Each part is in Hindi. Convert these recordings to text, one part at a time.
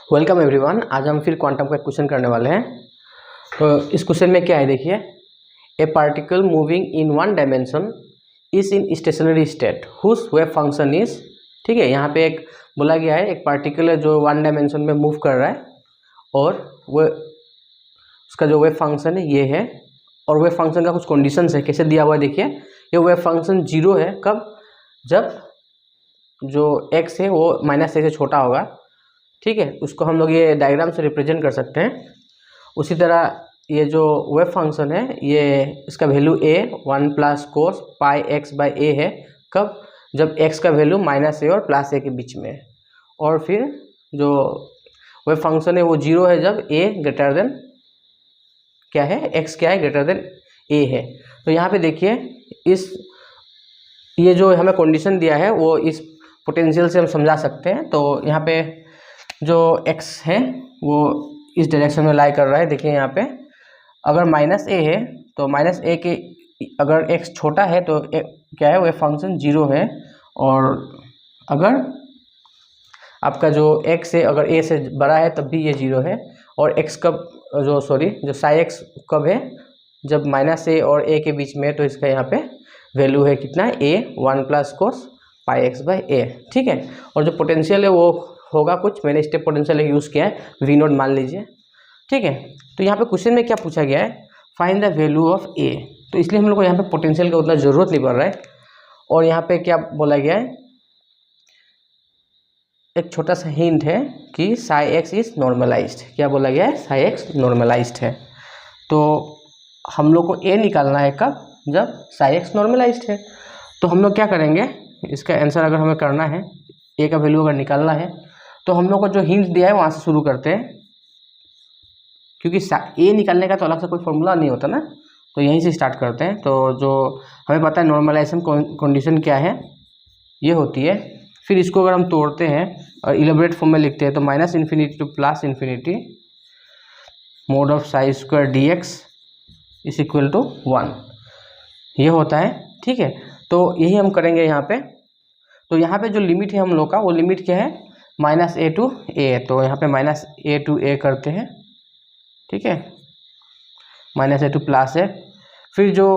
Welcome everyone. आज हम फिर क्वांटम का क्वेश्चन करने वाले हैं। तो इस क्वेश्चन में क्या है देखिए, a particle moving in one dimension is in stationary state whose wave function is. ठीक है, यहाँ पे एक बोला गया है एक पार्टिकल है जो वन डायमेंशन में मूव कर रहा है और वो उसका जो वेव फंक्शन है ये है, और वेव फंक्शन का कुछ कंडीशंस है। कैसे दिया हुआ है देखिए, ये वेव फंक्शन जीरो है कब, जब जो x है वो -a से छोटा होगा। ठीक है, उसको हम लोग ये डायग्राम से रिप्रेजेंट कर सकते हैं। उसी तरह ये जो वेव फंक्शन है ये इसका वैल्यू a 1 + cos πx/a है कब, जब x का वैल्यू -a और +a के बीच में है। और फिर जो वेव फंक्शन है वो जीरो है जब a ग्रेटर देन क्या है, x क्या है ग्रेटर देन a है। तो यहाँ पे देखिए इस ये जो हमें कंडीशन दिया है वो इस पोटेंशियल से हम समझा सकते हैं। तो यहाँ पे जो x है वो इस डायरेक्शन में लाई कर रहा है। देखिए यहाँ पे अगर -a है तो -a के अगर x छोटा है तो क्या है, वो फंक्शन जीरो है। और अगर आपका जो x है अगर a से बड़ा है तब भी ये जीरो है। और x कब जो साई x कब है, जब -a और a के बीच में है। तो इसका यहाँ पे वैल्यू है कितना, a 1 + cos πx/a। ठीक है, और जो पोटेंशियल है वो होगा कुछ, मैंने स्टेप पोटेंशियल यूज़ किया है V0 मान लीजिए। ठीक है, तो यहाँ पे क्वेश्चन में क्या पूछा गया है, find the value of a। तो इसलिए हम लोग को यहाँ पे पोटेंशियल का उतना ज़रूरत नहीं पड़ रहा है। और यहाँ पे क्या बोला गया है, एक छोटा सा हिंट है कि साई x इज नॉर्मलाइज्ड। क्या बोला गया है, साई x नॉर्मलाइज्ड है। तो हम लोग को a निकालना है कब, जब साई x नॉर्मलाइज्ड है। तो हम लोग क्या करेंगे, इसका आंसर अगर हमें करना है, a का वैल्यू अगर निकालना है तो हम लोग को जो हिंट दिया है वहाँ से शुरू करते हैं, क्योंकि a निकालने का तो अलग से कोई फॉर्मूला नहीं होता ना, तो यहीं से स्टार्ट करते हैं। तो जो हमें पता है नॉर्मलाइजेशन कंडीशन क्या है, ये होती है। फिर इसको अगर हम तोड़ते हैं और इलेबोरेट फॉर्म में लिखते हैं तो -∞ to +∞ mod of psi² dx = 1 ये होता है। ठीक है, तो यही हम करेंगे यहाँ पे। तो यहाँ पे जो लिमिट है हम लोग का, वो लिमिट क्या है, -a to a। तो यहाँ पे -a to a करते हैं। ठीक है, -a to +a। फिर जो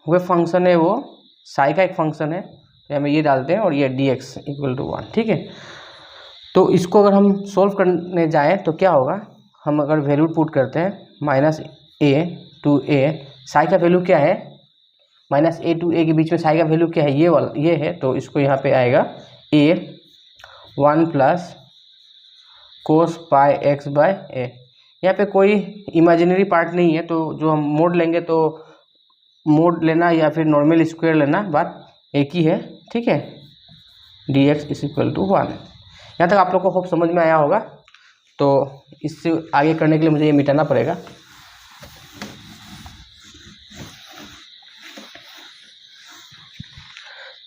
वेव फंक्शन है वो साई का एक फंक्शन है, तो हमें ये डालते हैं और ये dx = 1। ठीक है, तो इसको अगर हम सॉल्व करने जाएं तो क्या होगा, हम अगर वैल्यू पुट करते हैं -a to a, साई का वैल्यू क्या है, -a to a के बीच में साई का वैल्यू क्या है, ये वाला ये है। तो इसको यहाँ पे आएगा a 1 + cos πx/a। यहाँ पे कोई इमेजिनरी पार्ट नहीं है, तो जो हम मोड लेंगे तो मोड लेना या फिर नॉर्मल स्क्वायर लेना, बात एक ही है। ठीक है, dx = 1। यहाँ तक आप लोग को होप समझ में आया होगा। तो इससे आगे करने के लिए मुझे ये मिटाना पड़ेगा।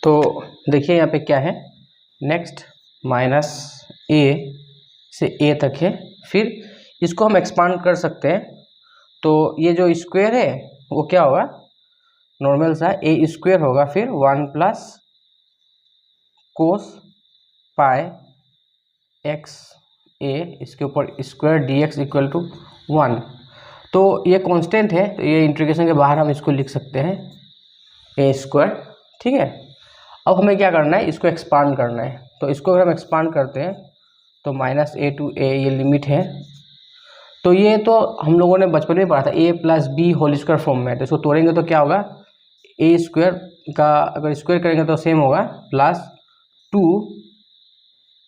तो देखिए यहाँ पे क्या है, नेक्स्ट -a से a तक है। फिर इसको हम एक्सपांड कर सकते हैं। तो ये जो स्क्वायर है वो क्या होगा, नॉर्मल सा a² होगा, फिर 1 + cos πx/a इसके ऊपर स्क्वायर dx = 1। तो ये कांस्टेंट है, तो ये इंटीग्रेशन के बाहर हम इसको लिख सकते हैं a²। ठीक है, अब हमें क्या करना है, इसको एक्सपांड करना है। तो इसको अगर हम एक्सपांड करते हैं तो -a to a ये लिमिट है। तो ये तो हम लोगों ने बचपन में पढ़ा था, a + b whole square form में। तो इसको तोड़ेंगे तो क्या होगा, a² का अगर स्क्वायर करेंगे तो सेम होगा +2ab,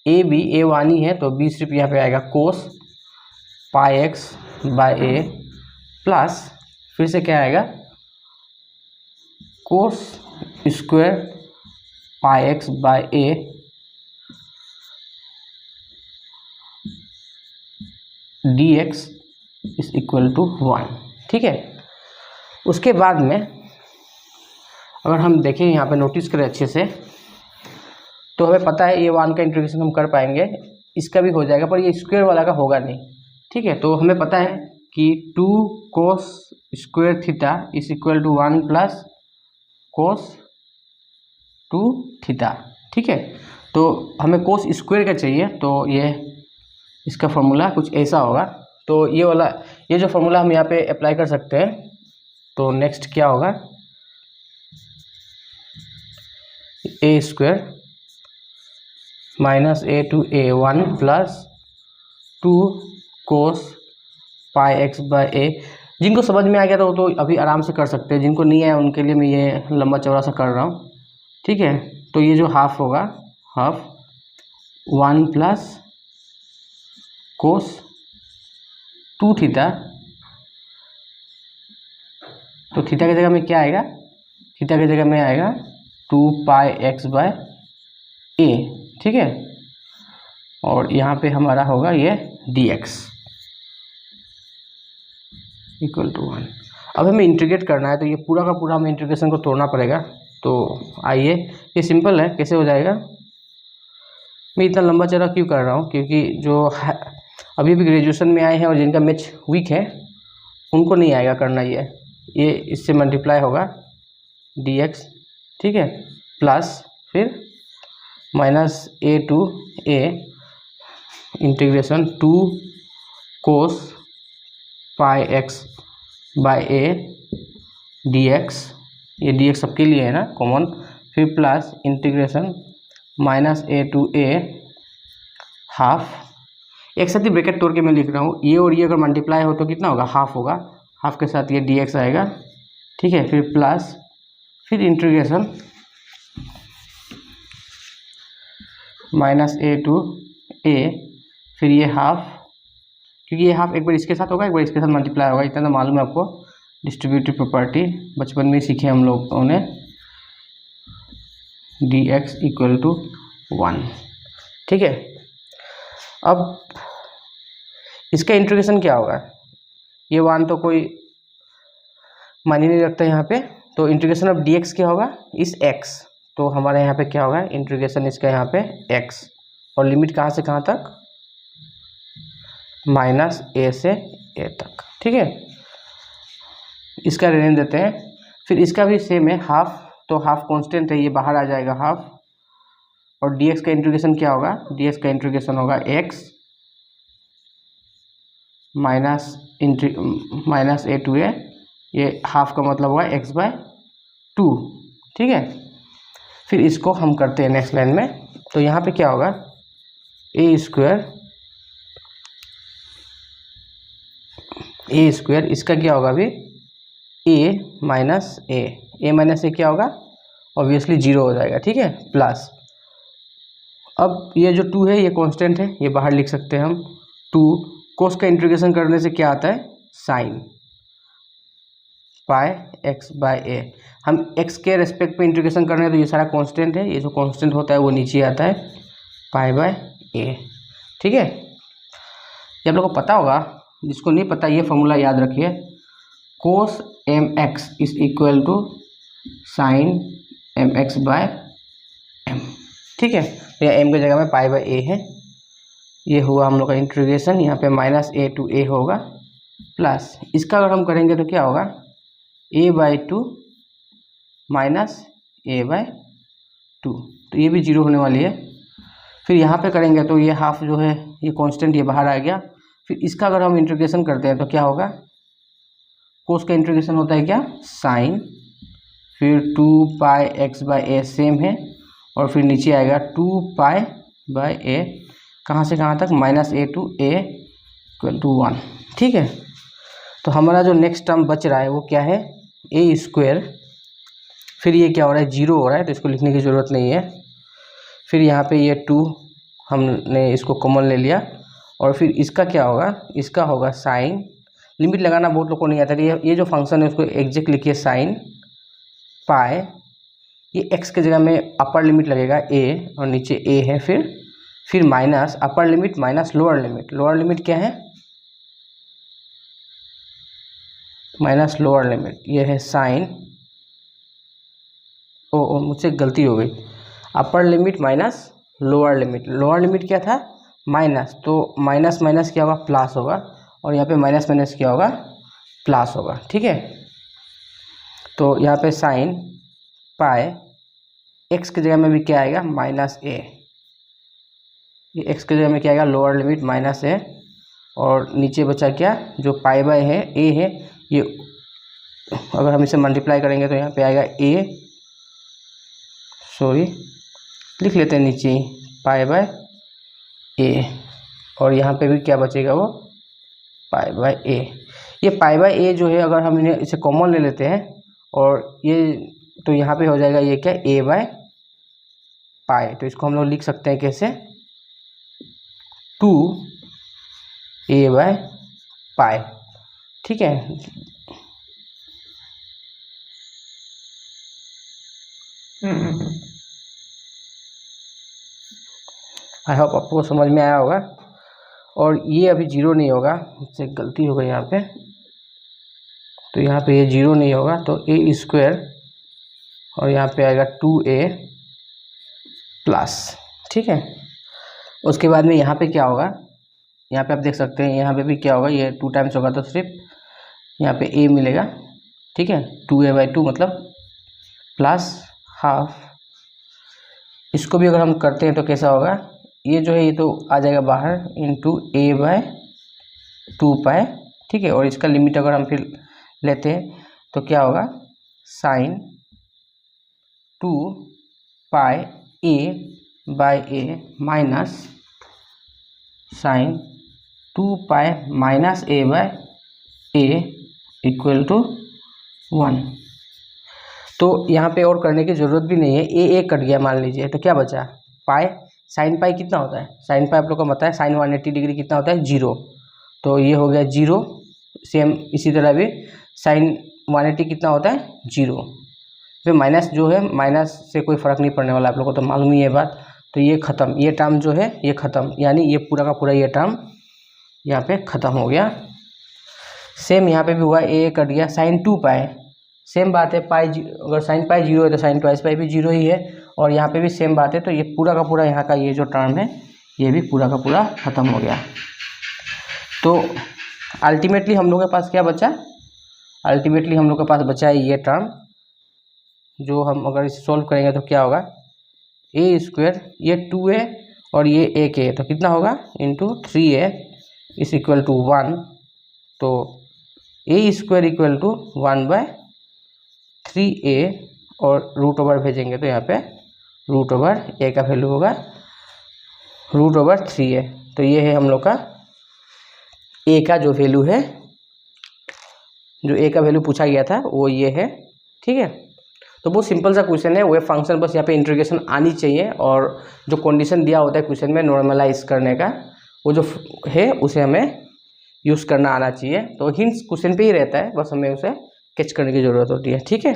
a 1 ही है तो b सिर्फ यहाँ पे आएगा cos πx/a प्लस फिर से क्या आएगा, cos² πx/a dx = 1। ठीक है, उसके बाद में अगर हम देखें यहाँ पे नोटिस करें अच्छे से, तो हमें पता है ये 1 का इंटीग्रेशन हम कर पाएंगे, इसका भी हो जाएगा, पर ये स्क्वायर वाला का होगा नहीं। ठीक है, तो हमें पता है कि 2 cos² θ = 1 + cos 2 θ। ठीक है, तो हमें cos² का चाहिए, तो ये इसका फॉर्मूला कुछ ऐसा होगा। तो ये जो फॉर्मूला हम यहाँ पे अप्लाई कर सकते हैं। तो नेक्स्ट क्या होगा, A square minus A to A 1 plus 2 cos pi x by A. जिनको समझ में आ गया तो वो तो अभी आराम से कर सकते हैं, जिनको नहीं आया उनके लिए मैं ये लंबा चौड़ा सा कर रहा हूँ, ठीक है। तो ये जो हाफ होगा, हाफ 1 प्लस कोस 2 थीटा, तो थीटा की जगह में क्या आएगा, थीटा की जगह में आएगा 2 पाई एक्स बाय ए, ठीक है। और यहाँ पे हमारा होगा ये dx इक्वल टू 1। अब हमें इंटीग्रेट करना है, तो ये पूरा का पूरा हमें इंटीग्रेशन को तोड़ना पड़ेगा। तो आइए, ये सिंपल है, कैसे हो जाएगा। मैं इतना लंबा चौड़ा क्यों कर रहा हूँ, क्योंकि जो अभी भी ग्रेजुएशन में आए हैं और जिनका मैथ वीक है उनको नहीं आएगा करना। ये इससे मल्टीप्लाई होगा dx, ठीक है, प्लस फिर minus A to a integration 2 cos pi x by a dx, ये dx सबके लिए है ना कॉमन, फिर plus integration minus A to a half, एक साथ ही ब्रैकेट तोड़ के मैं लिख रहा हूँ, ये और ये अगर मल्टीप्लाई हो तो कितना होगा, हाफ होगा, हाफ के साथ ये dx आएगा, ठीक है, फिर प्लस फिर इंटीग्रेशन माइनस ए टू ए, फिर ये हाफ, क्योंकि ये हाफ एक बार इसके साथ होगा एक बार इसके साथ मल्टीप्लाई होगा, इतना तो मालूम है आपको, डिस्ट्रीब्यूटिव प्रॉपर्टी बचपन में सीखे हम लोगों ने, dx इक्वल टू 1, ठीक है। अब इसका इंटीग्रेशन क्या होगा, ये 1 तो कोई मायने नहीं रखता यहाँ पे, तो इंटीग्रेशन ऑफ dx क्या होगा, इस x, तो हमारे यहाँ पे क्या होगा, इंटीग्रेशन इसका यहाँ पे x, और लिमिट कहाँ से कहाँ तक, माइनस ए से ए तक, ठीक है। इसका रहने देते हैं, फिर इसका भी सेम है, हाफ, तो हाफ कांस्टेंट है, ये बाहर आ जाएगा हाफ, और dx का इंटीग्रेशन क्या होगा, dx का इंटीग्रेशन होगा x माइनस ए टू ए, ये हाफ का मतलब होगा x बाय 2, ठीक है। फिर इसको हम करते हैं नेक्स्ट लाइन में, तो यहाँ पे क्या होगा, ए स्क्वायर इसका क्या होगा अभी, ए माइनस ए क्या होगा, ऑब्वियसली 0 हो जाएगा, ठीक है, प्लस, अब ये जो 2 है ये कांस्टेंट है, ये बाहर लिख सकते हैं हम, 2 कोस का इंटीग्रेशन करने से क्या आता है, साइन पाई एक्स बाय ए, हम x के रेस्पेक्ट पे इंटीग्रेशन कर रहे हैं तो ये सारा कांस्टेंट है, ये जो कांस्टेंट होता है वो नीचे आता है, पाई बाय ए, ठीक है। ये आप लोगों को पता होगा, जिसको नहीं पता ये फॉर्मूला याद रखिए, cos mx is equal to sine mx by m, ठीक है। तो यहाँ m की जगह में पाई बाय ए है, ये हुआ हम लोग का इंटीग्रेशन, यहाँ पे माइनस ए टू ए होगा, प्लस इसका अगर हम करेंगे तो क्या होगा, a by 2 minus a by 2, तो ये भी 0 होने वाली है। फिर यहाँ पे करेंगे तो ये हाफ जो है ये कांस्टेंट ये बाहर आ गया, फिर इसका अगर हम इंटीग्रेशन करते हैं तो क्या होगा, कोस का इंटीग्रेशन होता है क्या, साइन, फिर 2 पाई एक्स बाय ए सेम है, और फिर नीचे आएगा 2 पाई बाय ए, कहाँ से कहाँ तक, minus A to a equal to 1, ठीक है। तो हमारा जो नेक्स्ट टर्म बच रहा है वो क्या है, ए स्क्वायर, फिर ये क्या हो रहा है, 0 हो रहा है तो इसको लिखने की ज़रूरत नहीं है, फिर यहाँ पे ये 2 हमने इसको कॉमन ले लिया, और फिर इसका क्या होगा, इसका होगा साइन, लिमिट लगाना बहुत लोग को नहीं आता, ये जो फंक्शन है उसको एग्जैक्ट लिखिए, साइन पाई, ये x के जगह में अपर लिमिट लगेगा a और नीचे a है, फिर minus upper limit minus lower limit क्या है, माइनस लोअर लिमिट, ये है साइन, ओ मुझसे गलती हो गई, upper limit minus lower limit क्या था, माइनस, तो माइनस माइनस क्या होगा, प्लस होगा, और यहाँ पे माइनस माइनस क्या होगा, प्लस होगा, ठीक है। तो यहाँ पे साइन पाई, एक्स की जगह में भी क्या आएगा, माइनस ए, ये एक्स के जगह में क्या आएगा, लोअर लिमिट माइनस है, और नीचे बचा क्या, जो पाई बाय है ए है, ये अगर हम इसे मल्टीप्लाई करेंगे तो यहाँ पे आएगा ए, सॉरी लिख लेते हैं नीचे ही, पाई बाय ए, और यहाँ पे भी क्या बचेगा, वो पाई बाय ए। ये पाई बाय ए जो है, अगर हम इन्हें इसे कॉमन ले लेते हैं और ये, तो यहाँ पे हो जाएगा ये क्या, ए बाय पाई। तो इसको हम लोग लिख सकते हैं कैसे, 2a बाय पाई, ठीक है। आई होप आपको समझ में आया होगा। और ये अभी जीरो नहीं होगा, मुझसे गलती हो गई यहाँ पे, तो यहाँ पे ये जीरो नहीं होगा, तो ए स्क्वायर और यहाँ पे आएगा 2a प्लस, ठीक है। उसके बाद में यहाँ पे क्या होगा, यहाँ पे आप देख सकते हैं, यहाँ पे भी क्या होगा, ये 2 टाइम्स होगा तो सिर्फ यहाँ पे a मिलेगा, ठीक है। 2a बाई 2 मतलब प्लस हाफ। इसको भी अगर हम करते हैं तो कैसा होगा, ये जो है ये तो आ जाएगा बाहर, इंटू a बाय 2 पाई, ठीक है। और इसका लिमिट अगर हम फिर लेते हैं तो क्या होगा, sine 2 pi a by a minus sine 2 pi minus a by a equal to 1। तो यहाँ पे और करने की ज़रूरत भी नहीं है, ए कट गया मान लीजिए, तो क्या बचा, पाई, साइन पाई कितना होता है, साइन पाई आप लोग को पता है, साइन 180 डिग्री कितना होता है, 0, तो ये हो गया 0। सेम इसी तरह भी साइन 180 कितना होता है, 0। फिर माइनस जो है, माइनस से कोई फ़र्क नहीं पड़ने वाला, आप लोग को तो मालूम ही है बात। तो ये ख़त्म, ये टर्म जो है ये ख़त्म, यानी ये पूरा का पूरा ये टर्म यहाँ पे ख़त्म हो गया। सेम यहाँ पे भी हुआ, ए कट गया, साइन 2 पाई, सेम बात है, पाई अगर साइन पाई 0 है तो साइन ट्वाइस पाई भी 0 ही है, और यहाँ पे भी सेम बात है। तो ये पूरा का पूरा यहाँ का ये जो टर्म है ये भी पूरा का पूरा ख़त्म हो गया। तो अल्टीमेटली हम लोग के पास क्या बचा, अल्टीमेटली हम लोग के पास बचा है ये टर्म, जो हम अगर इसे सॉल्व करेंगे तो क्या होगा, ए स्क्वायर, ये 2a और ये a के, तो कितना होगा, into 3a is equal to 1। तो A square equal to 1 by 3a, और रूट ओवर भेजेंगे तो यहाँ पे रूट ओवर a का वैल्यू होगा रूट ओवर 3a। तो ये है हम लोग का a का जो वैल्यू है, जो a का वैल्यू पूछा गया था वो ये है, ठीक है। तो बहुत सिंपल सा क्वेश्चन है, वेव फंक्शन, बस यहाँ पे इंटीग्रेशन आनी चाहिए, और जो कंडीशन दिया होता है क्वेश्चन में नॉर्मलाइज करने का, वो जो है उसे हमें यूज़ करना आना चाहिए। तो हिंट्स क्वेश्चन पे ही रहता है, बस हमें उसे कैच करने की ज़रूरत होती है, ठीक है।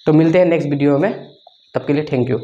तो मिलते हैं नेक्स्ट वीडियो में, तब के लिए थैंक यू।